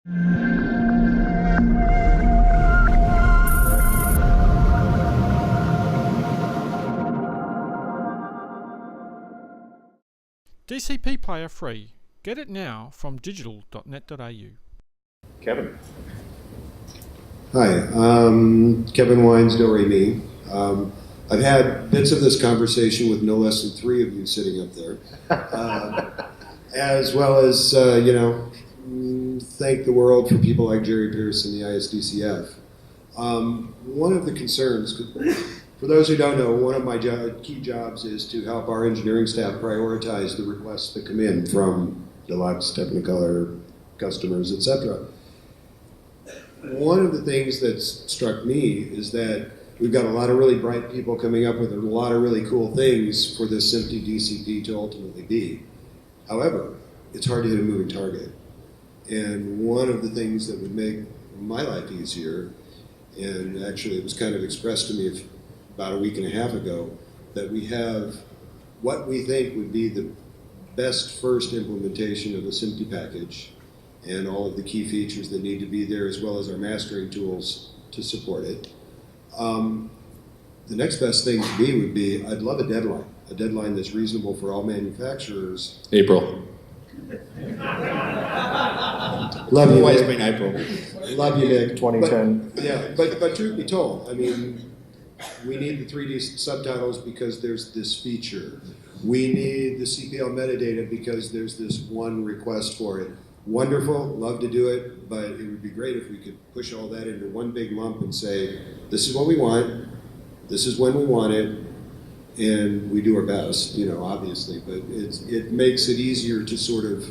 DCP Player free. Get it now from digital.net.au. Kevin. Hi, Kevin Wines, Do Re Mi. I've had bits of this conversation with no less than 3 of you sitting up there, as well as, thank the world for people like Jerry Pierce and the ISDCF. One of the concerns, for those who don't know, one of my key jobs is to help our engineering staff prioritize the requests that come in from Deluxe, Technicolor, customers, etc. One of the things that's struck me is that we've got a lot of really bright people coming up with a lot of really cool things for this SMPTE DCP to ultimately be. However, it's hard to hit a moving target. And one of the things that would make my life easier, and actually it was kind of expressed to me about a week and a half ago, that we have what we think would be the best first implementation of a SMPTE package and all of the key features that need to be there, as well as our mastering tools to support it. The next best thing to me would be, I'd love a deadline that's reasonable for all manufacturers. April. Love you, Always Nick. been April. Love you, Nick. 2010. But truth be told, I mean, we need the 3D subtitles because there's this feature. We need the CPL metadata because there's this one request for it. Wonderful, love to do it, but it would be great if we could push all that into one big lump and say, this is what we want, this is when we want it, and we do our best, obviously, but it makes it easier to sort of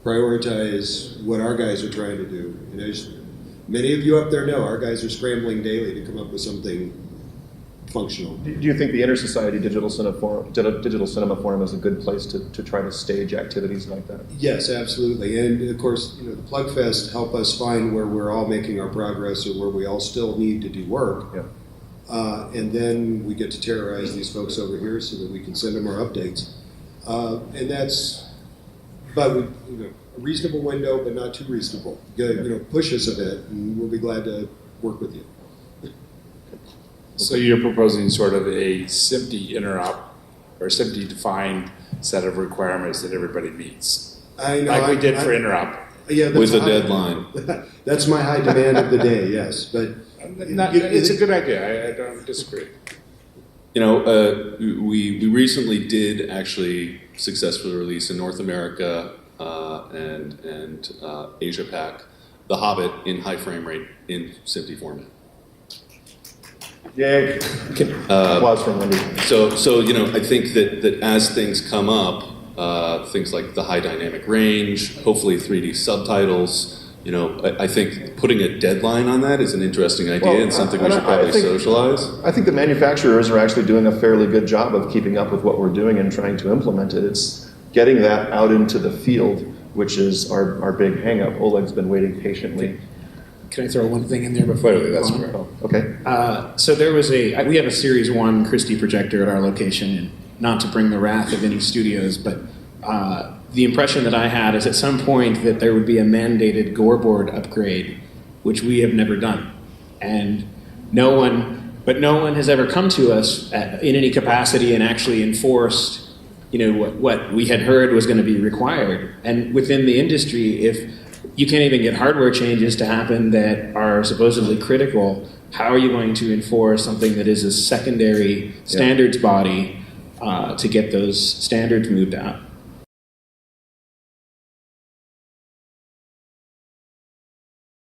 prioritize what our guys are trying to do. And as many of you up there know, our guys are scrambling daily to come up with something functional. Do you think the Inter-Society Digital Cinema Forum is a good place to try to stage activities like that? Yes, absolutely. And of course, the Plug Fest help us find where we're all making our progress or where we all still need to do work. Yeah. And then we get to terrorize these folks over here so that we can send them our updates. And that's, but a reasonable window, but not too reasonable. Push us a bit, and we'll be glad to work with you. So you're proposing sort of a SMPTE interop or SMPTE defined set of requirements that everybody meets. I know, like we did for interop. Yeah, with a deadline. That's my high demand of the day, yes. But it's a good idea. I don't disagree. We recently did actually successfully release in North America and Asia Pac The Hobbit in high frame rate in SMPTE format. Yay. Applause from Wendy. So I think that as things come up, things like the high dynamic range, hopefully 3D subtitles, I think putting a deadline on that is an interesting idea and something we should probably socialize. I think the manufacturers are actually doing a fairly good job of keeping up with what we're doing and trying to implement it. It's getting that out into the field, which is our big hang-up. Oleg's been waiting patiently. Can I throw one thing in there before? That's correct. Oh, okay. So there was we have a Series 1 Christie projector at our location, and not to bring the wrath of any studios, but the impression that I had is at some point that there would be a mandated gore board upgrade, which we have never done. And no one has ever come to us in any capacity and actually enforced what we had heard was going to be required. And within the industry, if you can't even get hardware changes to happen that are supposedly critical, how are you going to enforce something that is a secondary standards body to get those standards moved out?